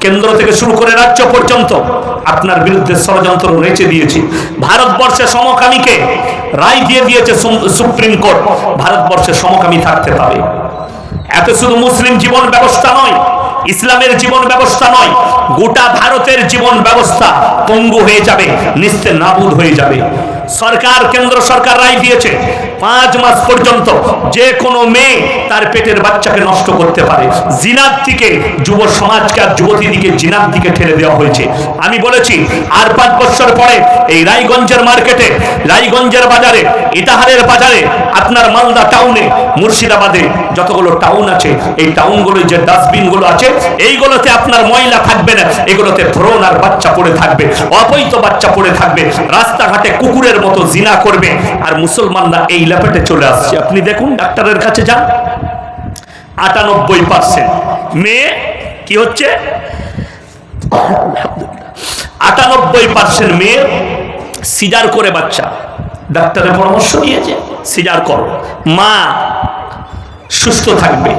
কেন্দ্র থেকে শুরু করে রাজ্য পর্যন্ত আপনার বিরুদ্ধে ষড়যন্ত্র রচে দিয়েছে। ভারতবর্ষে সমকামীকে রায় দিয়ে দিয়েছে সুপ্রিম কোর্ট, ভারতবর্ষে সমকামী থাকতে পারে। এত শুধু মুসলিম জীবন ব্যবস্থা নয়, ইসলামের জীবন ব্যবস্থা নয়, গোটা ভারতের জীবন ব্যবস্থা পঙ্গু হয়ে যাবে, নিস্তে নাবুদ হয়ে যাবে। সরকার, কেন্দ্র সরকার রায় দিয়েছে 5 মাস পর্যন্ত যে কোনো মেয়ে তার পেটের বাচ্চাকে নষ্ট করতে পারে। জিনার দিকে যুব সমাজকে আর যুবতীদিকে জিনার দিকে ঠেলে দেওয়া হয়েছে। আমি বলেছি আর 5 বছর পরে এই রায়গঞ্জের মার্কেটে, রায়গঞ্জের বাজারে, ইটাহারের বাজারে, আপনার মালদা টাউনে, মুর্শিদাবাদে যতগুলো টাউন আছে, এই টাউনগুলোর যে ডাস্টবিনগুলো আছে, এইগুলোতে আপনার ময়লা থাকবে না, এগুলোতে ভ্রূণ আর বাচ্চা পড়ে থাকবে, অবৈধ বাচ্চা পড়ে থাকবে, রাস্তাঘাটে কুকুরের মতো জিনা করবে, আর মুসলমানরা এই লেপেটে চলে আসছে। আপনি দেখুন, ডাক্তারের কাছে যান, 98% মেয়ে কি হচ্ছে, 98% মেয়ে সিজার করে বাচ্চা। ডাক্তারের পরামর্শ দিয়েছে সিজার করো, মা সুস্থ থাকবে।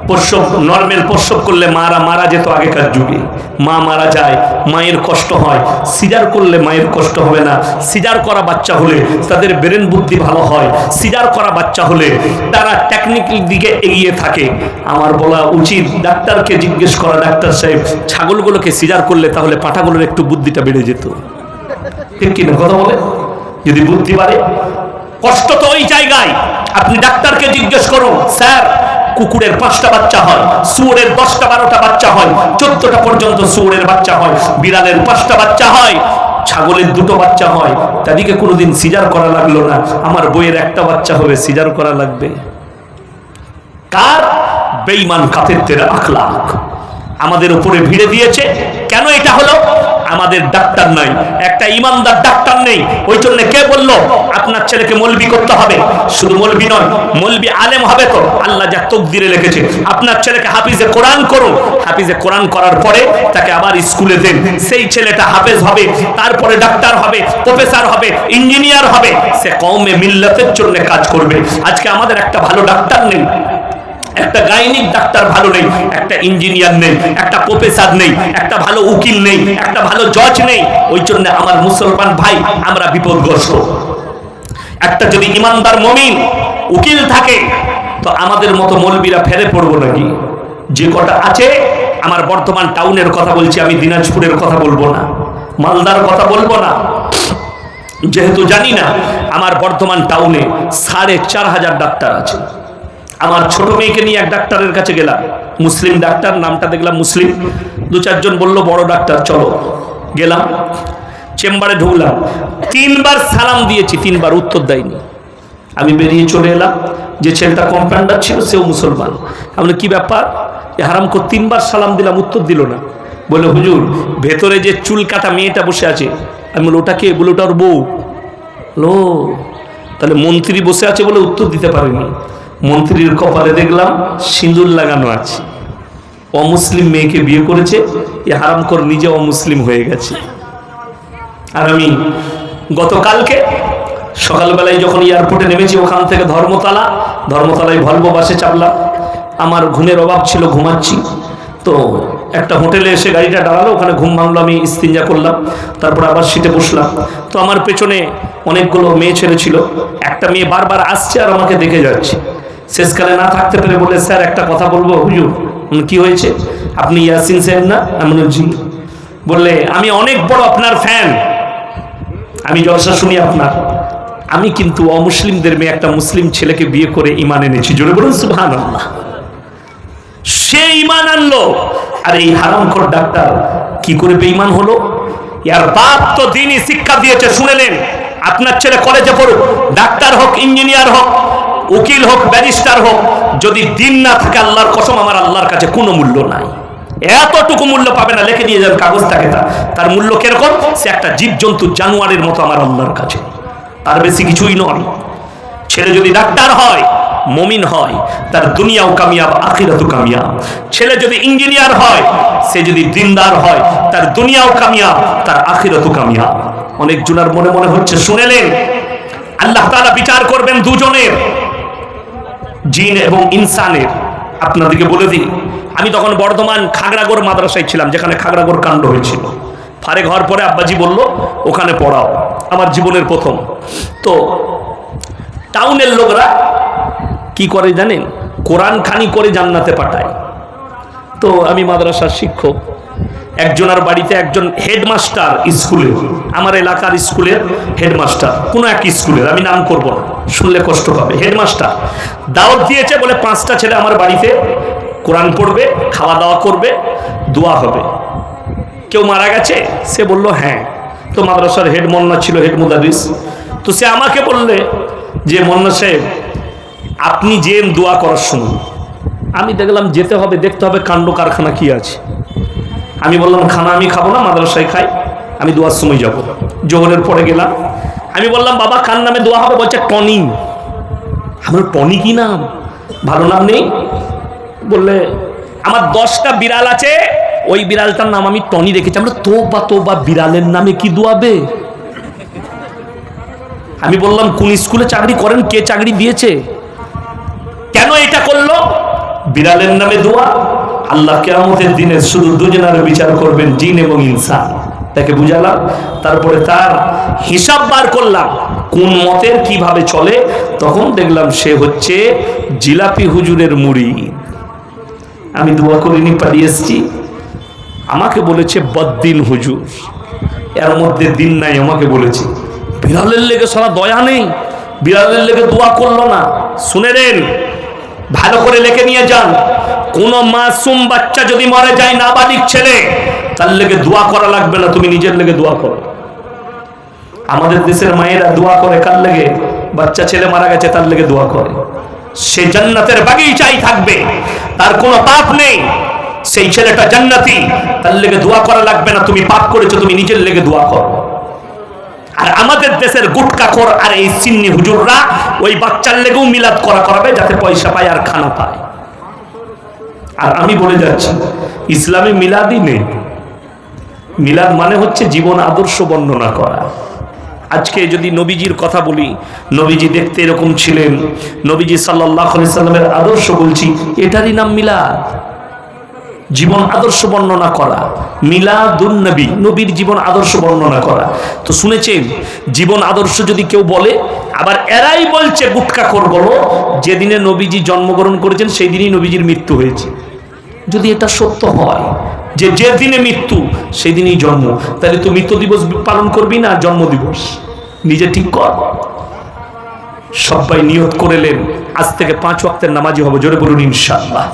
প্রসব, নর্মাল প্রসব করলে মারা মারা যেত আগেকার যুগে, মা মারা যায়, মায়ের কষ্ট হয়। সিজার করলে মায়ের কষ্ট হবে না। সিজার করা বাচ্চা হলে তাদের ব্রেন বুদ্ধি ভালো হয়। সিজার করা বাচ্চা হলে তারা টেকনিক্যাল দিকে এগিয়ে থাকে। আমার বলা উচিত ডাক্তারকে জিজ্ঞেস করা, ডাক্তার সাহেব ছাগলগুলোকে সিজার করলে তাহলে পাঁঠাগুলোর একটু বুদ্ধিটা বেড়ে যেত, ঠিক কিনা কথা বলে? যদি বুদ্ধি বাড়ে, কষ্ট তো ওই জায়গায়। আপনি ডাক্তারকে জিজ্ঞেস করুন, স্যার কুকুরের 5টা বাচ্চা হয়, শুয়োরের 10টা 12টা বাচ্চা হয়, 14টা পর্যন্ত শুয়োরের বাচ্চা হয়, বিড়ালের 5টা বাচ্চা হয়, ছাগলের 2টো বাচ্চা হয়, তাদেরকে কোনোদিন সিজার করা লাগলো না। আমার বইয়ের একটা বাচ্চা হবে, সিজার করা লাগবে কার? বেঈমান কাফেরদের আখলাক আমাদের উপরে ভিড়ে দিয়েছে। কেন এটা হলো? আমাদের ডাক্তার নাই, একটা ইমানদার ডাক্তার নেই। ওই জন্য কে বললো আপনার ছেলেকে মৌলবি করতে হবে? শুধু মৌলবি নয়, মৌলবি আলেম হবে তো আল্লাহ যা তকদিরে লিখেছে। আপনার ছেলেকে হাফিজে কোরআন করুন, হাফিজে কোরআন করার পরে তাকে আবার স্কুলে দেন, সেই ছেলেটা হাফেজ হবে, তারপরে ডাক্তার হবে, প্রফেসর হবে, ইঞ্জিনিয়ার হবে, সে কওমে মিল্লাতের জন্য কাজ করবে। আজকে আমাদের একটা ভালো ডাক্তার নেই, একটা গাইনিক ডাক্তার ভালো নেই, একটা ইঞ্জিনিয়ার নেই, একটা প্রফেসর নেই, একটা ভালো উকিল নেই, একটা ভালো জজ নেই। ওই জন্য আমার মুসলমান ভাই আমরা বিপদগ্রস্ত। একটা যদি ইমানদার মুমিন উকিল থাকে তো আমাদের মতো মৌলবীরা ফেরে পড়বো নাকি? যে কটা আছে, আমার বর্তমান টাউনের কথা বলছি, আমি দিনাজপুরের কথা বলবো না, মালদার কথা বলবো না, যেহেতু জানি না। আমার বর্তমান টাউনে 4,500 ডাক্তার আছে। আমার ছোট মেয়েকে নিয়ে এক ডাক্তারের কাছে গেলাম, মুসলিম ডাক্তার, নামটা দেখলাম মুসলিম। 2-4 জন বললো বড় ডাক্তার, চলো। গেলাম, চেম্বারে ঢুকলাম, 3 বার সালাম দিয়েছি, 3 বার উত্তর দেয়নি। আমি বেরিয়ে চলে এলাম। যে ছেলেটা কম্পাউন্ডার ছিল সেও মুসলমান। আমি কি ব্যাপার, হারাম করে 3 বার সালাম দিলাম, উত্তর দিল না। বলে হুজুর ভেতরে যে চুল কাটা মেয়েটা বসে আছে। আমি বলি ওটা কে? বলে ওটার বউ। লো, তাহলে মন্ত্রী বসে আছে বলে উত্তর দিতে পারেনি। মন্ত্রীর কপালে দেখলাম সিঁদুর লাগানো আছে। অমুসলিম মেয়েকে বিয়ে করেছে, এ হারামখোর নিজে অমুসলিম হয়ে গেছে। আর আমি গতকালকে সকালবেলায় যখন এয়ারপোর্টে নেমেছি, ওখান থেকে ধর্মতলায় ভলভো বাসে চাপলাম। আমার ঘুমের অভাব ছিল, ঘুমাচ্ছি। তো একটা হোটেলে এসে গাড়িটা দাঁড়ালো, ওখানে ঘুম ভাঙলো, আমি ইস্তিনজা করলাম, তারপর আবার সিটে বসলাম। তো আমার পেছনে অনেকগুলো মেয়ে ছেলে ছিল। একটা মেয়ে বারবার আসছে আর আমাকে দেখে যাচ্ছে। শেষকালে না থাকতে পেরে বলে, স্যার একটা কথা বলবো। হুজুর, কি হয়েছে? আপনি ইয়াসিন সাহেব না? আমি জি। বললে আমি অনেক বড় আপনার ফ্যান, আমি জলসা শুনি আপনার। আমি কিন্তু অমুসলিমদের মেয়ে একটা মুসলিম ছেলেকে বিয়ে করে ঈমান এনেছি। জোরে বলুন সুবহানাল্লাহ। সে ঈমান আনলো, আর এই হারামখোর ডাক্তার কি করে বেঈমান হলো? ইয়ার বাপ তো দ্বীনি শিক্ষা দিয়েছে, শুনে নেন। আপনার ছেলে কলেজে পড়ুক, ডাক্তার হোক, ইঞ্জিনিয়ার হোক, উকিল হোক, ব্যারিস্টার হোক, যদি দিন না থাকে আল্লাহর কসম আমার আল্লাহর কাছে কোনো মূল্য নাই। এতটুকু মূল্য পাবে না, লিখে দিয়ে যান কাগজ থাকে তার মূল্য কিরকম? সে একটা জীবজন্তু, জানোয়ারের মতো আমার আল্লাহর কাছে, তার বেশি কিছুই নয়। ছেলে যদি ডাক্তার হয়, মুমিন হয়, তার দুনিয়াও কামিয়াব, আখিরাতও কামিয়াব। ছেলে যদি ইঞ্জিনিয়ার হয়, সে যদি দিনদার হয়, তার দুনিয়াও কামিয়াব, তার আখিরাতও কামিয়াব। অনেক জনের মনে মনে হচ্ছে, শুনেলেন আল্লাহ তাআলা বিচার করবেন দুজনের, জিন এবং ইনসানের। আপনাদেরকে বলে দিই, আমি তখন বর্ধমান খাগড়াগড় মাদ্রাসায় ছিলাম, যেখানে খাগড়াগড় কাণ্ড হয়েছিল। ফারেক হওয়ার পরে আব্বাজি বলল ওখানে পড়াও, আমার জীবনের প্রথম। তো টাউনের লোকরা কি করে জানেন, কোরআন খানি করে জান্নাতে পাঠায়। তো আমি মাদ্রাসার শিক্ষক, একজনের বাড়িতে একজন হেডমাস্টার স্কুলের, আমার এলাকার স্কুলের হেডমাস্টার, কোনো এক স্কুলের, আমি নাম করব না, শুনলে কষ্ট পাবে, হেডমাস্টার দাওয়াত দিয়েছে বলে 5টা ছেলে আমার বাড়িতে কোরআন পড়বে, খাওয়া দাওয়া করবে, দোয়া হবে। কেউ মারা গেছে? সে বলল হ্যাঁ। তো মাদ্রাসার হেড মোল্লা ছিল, হেড মুদারিস। তো সে আমাকে বললে যে মোল্লা সাহেব আপনি যে দোয়া করার সময়, আমি দেখলাম যেতে হবে, দেখতে হবে কাণ্ড কারখানা কি আছে। আমি বললাম খানা আমি খাবো না, মাদ্রাসায় খাই, আমি দোয়ার সময় যাব। জোহরের পরে গেলাম, আমি বললাম বাবা কার নামে দোয়া হবে? বলছে টনি। আমার টনি কি নাম, ভালো নাম নেই? বললে আমার 10টা বিড়াল আছে, ওই বিড়ালটার নাম আমি টনি রেখেছি। আমরা তোবা বিড়ালের নামে কি দোয়াবে? আমি বললাম কোন স্কুলে চাকরি করেন, কে চাকরি দিয়েছে, কেন এটা করলো? বিড়ালের নামে দোয়া। আল্লাহ কিয়ামতের দিনে শুধু দুজনের বিচার করবেন, জিন এবং ইনসান। তাকে বুঝালাম, তারপরে তার হিসাব বার করলাম কোন মতের কিভাবে চলে। তখন দেখলাম সে হচ্ছে জিলাপি হুজুরের মুরিদ। আমি দোয়া করিনি, পালিয়ে এসেছি। আমাকে বলেছে বদ্দিন হুজুর, এর মধ্যে দিন নাই। আমাকে বলেছে বিড়ালের লেগে সারা দয়া নেই, বিড়ালের লেগে দোয়া করলো না। শুনে নেন, ভালো করে লিখে নিয়ে যান, কোন মাসুম বাচ্চা যদি মারা যায়, নাবালিগ ছেলে, তার লেগে দোয়া করা লাগবে না, তুমি নিজের লেগে দোয়া করো। আমাদের দেশের মায়েরা দোয়া করে কার লেগে? বাচ্চা ছেলে মারা গেছে তার লেগে দোয়া করে। সে জান্নাতের বাগিচায় থাকবে, তার কোনো পাপ নেই, সেই ছেলেটা জান্নাতি, তার লেগে দোয়া করা লাগবে না, তুমি পাপ করেছো, তুমি নিজের লেগে দোয়া করো। আর আমাদের দেশের গুটকাখোর আর এই সিন্নি হুজুররা ওই বাচ্চার লেগেও মিলাদ করাবে, যাতে পয়সা পায় আর খানা পায়। আর আমি বলে যাচ্ছি, ইসলামে মিলাদই নেই। মিলাদ মানে হচ্ছে জীবন আদর্শ বর্ণনা করা। আজকে যদি নবীজির কথা বলি, নবীজি দেখতে এরকম ছিলেন, নবীজি সাল্লাল্লাহু আলাইহি সাল্লামের আদর্শ বলছি, এটারই নাম মিলাদ। জীবন আদর্শ বর্ণনা করা, মিলাদুন নবী, নবীর জীবন আদর্শ বর্ণনা করা। তো শুনেছেন, জীবন আদর্শ যদি কেউ বলে, আবার এরাই বলছে গুটকাখোর বলো, যেদিনে নবীজি জন্মগ্রহণ করেছেন সেই দিনই নবীজির মৃত্যু হয়েছে। যদি এটা সত্য হয় যে যে দিনে মৃত্যু সেই দিনই জন্ম, তাহলে তো মৃত্যু দিবস পালন করবি না জন্ম দিবস? নিজে ঠিক কর। সবাই নিয়ত করেলেন আজ থেকে 5 ওয়াক্তের নামাজি হবো, জোরে বলুন ইনশাআল্লাহ।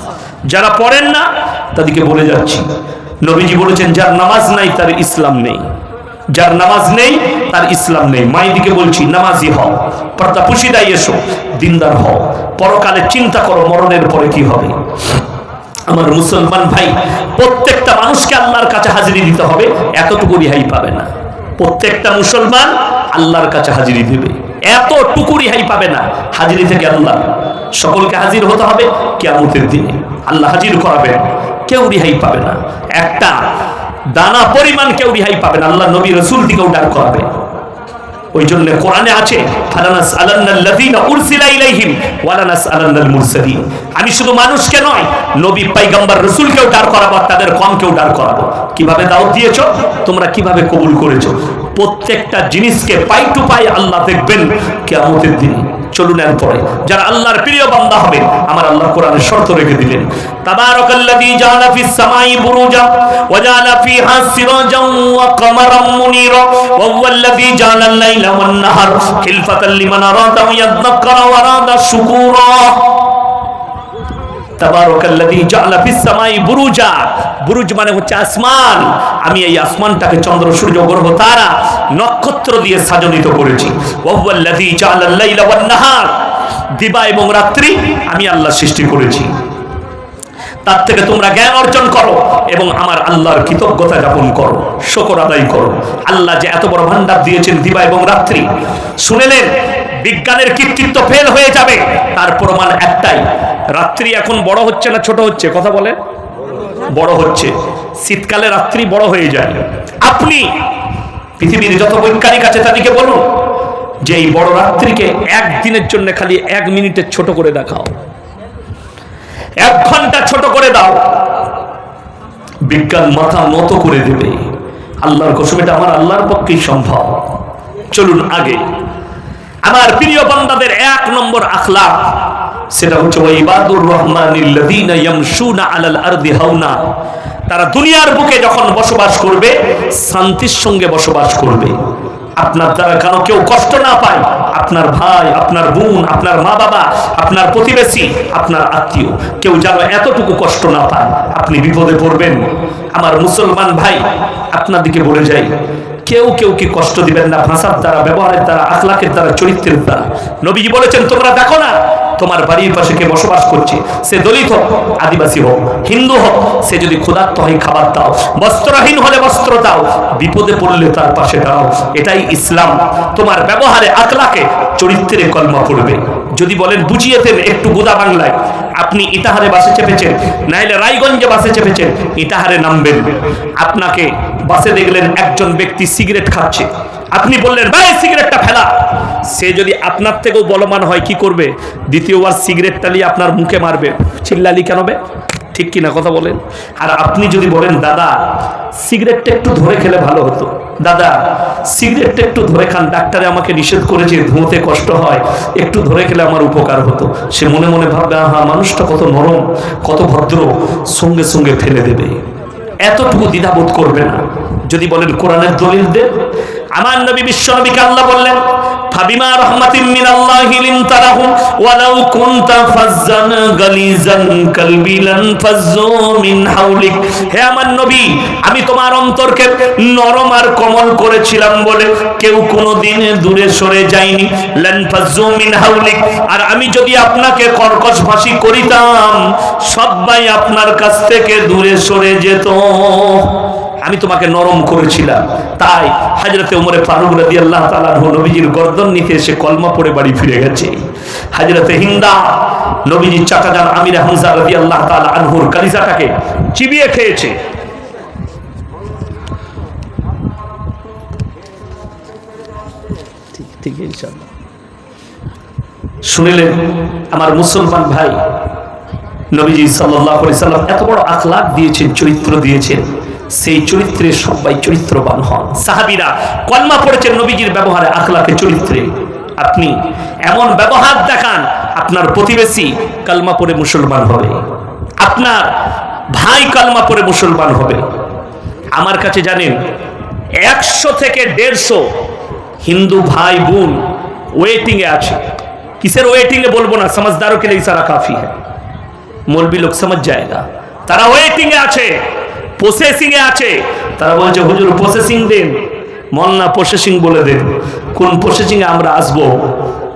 যারা পড়েন না তাদেরকে বলে যাচ্ছি, নবীজি বলেছেন যার নামাজ নাই তার ইসলাম নেই, যার নামাজ নেই তার ইসলাম নেই। মাইদিকে বলছি নামাজি হও, পর্দা পুশিদায় এসো, দিনদার হও, পরকালে চিন্তা করো মরণের পরে কি হবে। আমার মুসলমান ভাই, প্রত্যেকটা মানুষকে আল্লাহর কাছে হাজিরি দিতে হবে, এতটুকু রিহাই পাবে না। প্রত্যেকটা মুসলমান আল্লাহর কাছে হাজিরি দেবে, এতটুকু রিহাই পাবে না। হাজিরি থেকে আল্লাহ সকলকে হাজির হতে হবে কিয়ামতের দিনে, আল্লাহ হাজির করাবেন, কেউ রিহাই পাবে না। একটা দানা পরিমাণ কেউ রিহাই পাবে না, আল্লাহ নবী রাসূল দিকেও ডাক করাবে। ওই জন্য কোরআনে আছে ফালানাসআলান্নাল্লাযীনা উরসিলা ইলাইহিম ওয়ালানাসআলান্নাল মুরসালিন। আমি শুধু মানুষকে নয়, নবী পয়গম্বর রাসূলকেও দাঁড় করাবো, তাদের কমকেও দাঁড় করাবো। কিভাবে দাওয়াত দিয়েছো তোমরা, কিভাবে কবুল করেছো, প্রত্যেকটা জিনিসকে পাই টু পাই আল্লাহ দেখবেন কিয়ামতের দিনে। চলুন এরপরে যারা আল্লাহর প্রিয় বান্দা হবে, আমার আল্লাহ কোরআনে শর্ত রেখে দিলেন, তাবারাকাল্লাযী জাআলা ফিস সামাই বুরুজা ওয়া জাআলা ফিহা সিরাজান ওয়া কামারাম মুনীরা ওয়া হুয়াল্লাযী জাআলাল লাইলা ওয়ান নাহার খিলফাতাল লিমান আরাদা ইয়াযযাক্কারা ওয়া আরাদা শুকুরা। তাবারাকাল্লাযী জাআলা ফিস সামাই বুরুজা, বুরুজ মানে হচ্ছে আসমান। আমি এই আসমানটাকে চন্দ্র, সূর্য, গ্রহ, তারা, নক্ষত্র দিয়ে সাজানিত করেছি। ওয়া হুয়াল্লাযী জাআলাল লাইলা ওয়ান নাহার, দিবা এবং রাত্রি আমি আল্লাহ সৃষ্টি করেছি। তার থেকে তোমরা জ্ঞান অর্জন করো এবং আমার আল্লাহর কৃতজ্ঞতা জ্ঞাপন করো, শুকর আদায় করো। আল্লাহ যে এত বড় ভান্ডার দিয়েছেন দিবা এবং রাত্রি। শুনেলেন বিজ্ঞানের কৃতিত্ব ফেল হয়ে যাবে, তার প্রমাণ একটাই, রাত্রি এখন বড় হচ্ছে না ছোট হচ্ছে? কথা বলে বড় হচ্ছে। শীতকালে রাত্রি বড় হয়ে যায়। আপনি পৃথিবীর যত বৈজ্ঞানিক আছে তাদেরকে বলুন যে এই বড় রাত্রিকে একদিনের জন্য খালি 1 মিনিটের ছোট করে দেখাও। 1 ঘন্টা ছোট করে দাও, বিজ্ঞান মাথা নত করে দেবে। আল্লাহর কসম, এটা আমার আল্লাহর পক্ষেই সম্ভব। চলুন আগে। আমার প্রিয় বান্দাদের 1 নম্বর আখলাক, সেটা হচ্ছে ইবাদুর রহমানিল্লাযীনা ইয়ামশুনা আলাল আরদি হাওনা। তারা দুনিয়ার বুকে যখন বসবাস করবে, শান্তির সঙ্গে বসবাস করবে। আপনার দ্বারা কারো কেউ কষ্ট না পায়, আপনার ভাই, আপনার বোন, আপনার মা বাবা, আপনার প্রতিবেশী, আপনার আত্মীয়, কেউ যেন এতটুকু কষ্ট না পায়। আপনি বিপদে পড়বেন। আমার মুসলমান ভাই, আপনার দিকে বলে যাই, কেউ কেউ কি কষ্ট দিবেন না ভাষার দ্বারা, ব্যবহারের দ্বারা, আখলাকের দ্বারা, চরিত্রের দ্বারা। নবীজি বলেছেন, তোমরা দেখো না তোমার বাড়ির পাশে কে বসবাস করছে, সে দলিত হোক, আদিবাসী হোক, হিন্দু হোক, সে যদি ক্ষুধার্ত হয় খাবার দাও, বস্ত্রহীন হলে বস্ত্র দাও, বিপদে পড়লে তার পাশে দাও। এটাই ইসলাম। তোমার ব্যবহারে, আখলাকে, চরিত্রে কলমা পড়বে। যদি বলেন বুঝিয়ে দেন একটু গোদা বাংলায়, আপনি ইটাহারে বাসে চেপেছেন, নাইলে রায়গঞ্জে বাসে চেপেছেন, ইটাহারে নামবেন। আপনাকে বাসে দেখলেন একজন ব্যক্তি সিগারেট খাচ্ছে, আপনি বললেন ভাই সিগারেটটা ফেলা। সে যদি আপনার থেকেও বলবান হয়, কি করবে? দ্বিতীয়বার সিগারেটটা নিয়ে আপনার মুখে মারবে। চিল্লালি কেন বে? ঠিক কিনা কথা বলেন? আর আপনি যদি বলেন দাদা সিগারেটটা একটু ধরে খেলে ভালো হতো, দাদা সিগারেটটা একটু ধরে খান, ডাক্তারে আমাকে নিষেধ করেছে, ধুঁতে কষ্ট হয়, একটু ধরে খেলে আমার উপকার হতো। সে মনে মনে ভাববে, হ্যাঁ মানুষটা কত নরম, কত ভদ্র, সঙ্গে সঙ্গে ফেলে দেবে। এতটুকু দ্বিধাবোধ করবে না। যদি বলেন কোরআনের দলিল দে, আমার নবী বিশ্বনবীকে আল্লাহ বললেন, ফাবিমা রাহমাতিন মিনাল্লাহি লিনতা লাহুম ওয়ালাউ কুনতা ফাজ্জান গালিজান কলবি লানফাজ্জু মিন হাওলিক। হে আমার নবী, আমি তোমার অন্তরকে নরম আর কোমল করেছিলাম বলে কেউ কোনোদিন দূরে সরে যায়নি। লানফাজ্জু মিন হাওলিক। আর আমি যদি আপনাকে কর্কশ ভাষী করিতাম, সবাই আপনার কাছ থেকে দূরে সরে যেত। আমি তোমাকে নরম করেছিলাম। তাই হযরতে ওমরে ফারুক রাদিয়াল্লাহু তাআলা আনহু নবীজির গর্দন নিতে এসে কলমা পড়ে বাড়ি ফিরে গেছে। হযরতে হিন্দা নবীজির চাচাজান আমির হামজা রাদিয়াল্লাহু তাআলা আনহুর কলিজাটাকে চিবিয়ে খেয়েছে। ঠিক ইনশাআল্লাহ। শুনিলেন আমার মুসলমান ভাই, নবীজি সাল্লাল্লাহু আলাইহি সাল্লাম এত বড় আখলাক দিয়েছেন, চরিত্র দিয়েছেন, সেই চরিত্রে সবাই চরিত্রবান হন। সাহাবীরা কলমা পড়েছেন নবীজির ব্যবহারে, আখলাকে, চরিত্রে। আপনি এমন ব্যবহার দেখান, আপনার প্রতিবেশী কলমা পড়ে মুসলমান হবে, আপনার ভাই কলমা পড়ে মুসলমান হবে। আমার কাছে জানেন 100 থেকে 150 হিন্দু ভাই বোন ওয়েটিং এ আছে। কিসের ওয়েটিং এ বলবো না, সমঝদারোं के लिए इशारा काफी है, মৌলবী লোক समझ जाएगा। তারা ওয়েটিং এ আছে, প্রসেসিং এ আছে। তারা বলছে হুজুর প্রসেসিং দেন, মন্না প্রসেসিং বলে দেন। কোন প্রসেসিং এ আমরা আসবো,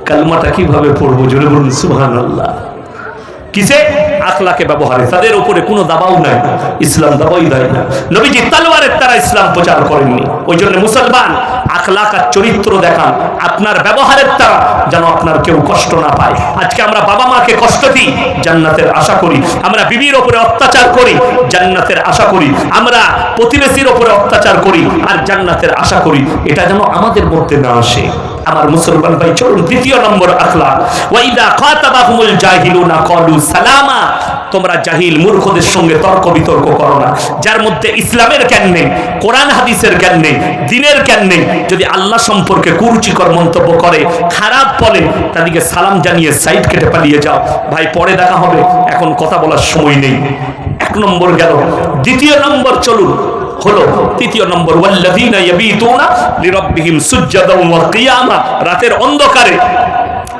কালমাটা কিভাবে পড়বো? জোরে বলুন সুবহানাল্লাহ। কিসে? আখলাকে, ব্যবহারে। তাদের উপরে কোনো দাবাও নাই, ইসলাম দাবাই দেয় না। নবীজি তলোয়ারের দ্বারা ইসলাম প্রচার করেননি। ওই জন্য মুসলমান আখলাক আর চরিত্র দেখান, আপনার ব্যবহারের দ্বারা যেন আপনার কেউ কষ্ট না পায়। আজকে আমরা বাবা মাকে কষ্ট দিই, জান্নাতের আশা করি। আমরা বিবির উপরে অত্যাচার করি, জান্নাতের আশা করি। আমরা প্রতিবেশীর উপরে অত্যাচার করি আর জান্নাতের আশা করি। এটা যেন আমাদের মধ্যে না আসে। আমার মুসলমান ভাই, চলুন 2 নম্বর আখলাক। ওয়াইদা খাতাবাহুমুল জাহিলুনা ক্বালু সালামা। তোমরা জাহিল মূর্খদের সঙ্গে তর্ক বিতর্ক করো না, যার মধ্যে ইসলামের জ্ঞান নেই, কোরআন হাদিসের জ্ঞান নেই, দ্বীনের জ্ঞান নেই। যদি আল্লাহ সম্পর্কে কুরুচিকর মন্তব্য করে, খারাপ বলে, তাদেরকে সালাম জানিয়ে সাইড কেটে পালিয়ে যাও। ভাই পরে দেখা হবে, এখন কথা বলার সময় নেই। 1 নম্বর গেল। 2 নম্বর চলুন হলো 3 নম্বর, ওয়াল্লাযীনা ইয়াবিতুনা লিরাব্বিহিম সুজদান ওয়া কিয়ামা। রাতের অন্ধকারে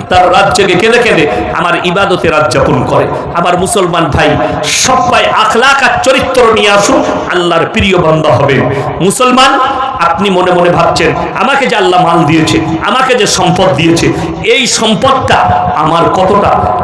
তার রাত জেগে কেঁদে কেঁদে আমার ইবাদতে রাত যাপন করে। আমার মুসলমান ভাই, সবাই আখলাক আর চরিত্র নিয়ে আসুন, আল্লাহর প্রিয় বান্দা হবে। মুসলমান, আপনি মনে মনে ভাবছেন আমাকে যে আল্লাহ মাল দিয়েছে, আমাকে যে সম্পদ দিয়েছে, এই সম্পদটা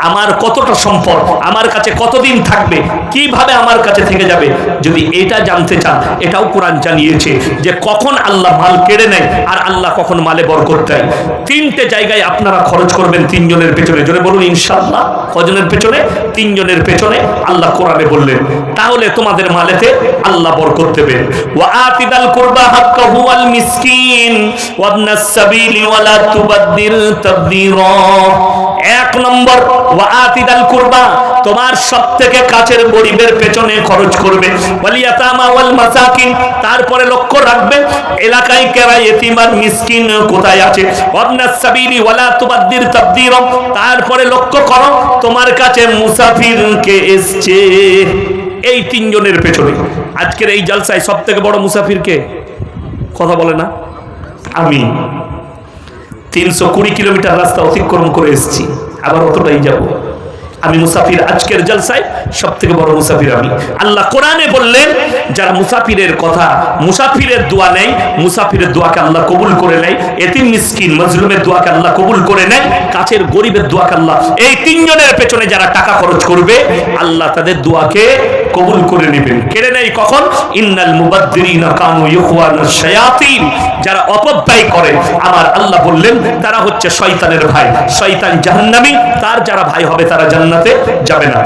আমার কতটা সম্পদ আমার কাছে কতদিন থাকবে, কিভাবে আমার কাছে থেকে যাবে। যদি এটা জানতে চান, এটাও কোরআন জানিয়েছে যে কখন আল্লাহ মাল কেড়ে নেয় আর আল্লাহ কখন মালে বরকত দেয়। 3টে জায়গায় আপনারা খরচ করবেন করবেন তিনজনের পেছনে, জোরে বলুন ইনশাআল্লাহ। কজনের পেছনে? তিনজনের পেছনে আল্লাহ কোরআনে বললেন। তাহলে তোমাদের মালেতে আল্লাহ বরকত দেবেন। ওয়া আতিদাল কুরবা হাক্কাহু ওয়াল মিসকিন ওয়া ইবনাস সাবিলি ওয়া লা তুবাদদির তাবদীরা। এক নম্বর, ওয়া আতিদাল কুরবা, তোমার সবথেকে কাছের গরিবের পেছনে খরচ করবে। ওয়াল ইয়াতামা ওয়াল মাসাকিন, তারপরে লক্ষ্য রাখবে এলাকায় কারা ইতিম আর মিসকিন কোথায় আছে। ওয়া ইবনাস সাবিলি ওয়া লা তুবাদদির তাবদীরা, তারপরে লক্ষ্য করো তোমার কাছে মুসাফির কে এসেছে। এই তিনজনের পেছনে। আজকের এই জলসায় সবথেকে বড় মুসাফির কে? কথা বলে না? আমি 320 কিলোমিটার রাস্তা অতিক্রম করে এসেছি, আবার অতটাই যাব। আমি মুসাফির। আজকের জলসায় সব থেকে বড় মুসাফির আমি। আল্লাহ কোরআনে বললেন যারা মুসাফিরের কথা, মুসাফিরের দোয়া নেই, মুসাফিরের দোয়াকে আল্লাহ কবুল করে নেয়, এতিম মিসকিন মজলুমের দোয়াকে আল্লাহ কবুল করে নেয়, কাছের গরিবের দোয়াকে আল্লাহ, এই তিনজনের পেছনে যারা টাকা খরচ করবে আল্লাহ তাদের দোয়াকে কবুল করে নেবেন। কেড়ে নেই কখন? ইন্নাল মুবাদদিরিনা কানু ইখওয়ানাশ শায়াতিন, যারা অপব্যয় করে আমার আল্লাহ বললেন তারা হচ্ছে শয়তানের ভাই। শয়তান জাহান্নামী, তার যারা ভাই হবে তারা জান্নাতে যাবে না।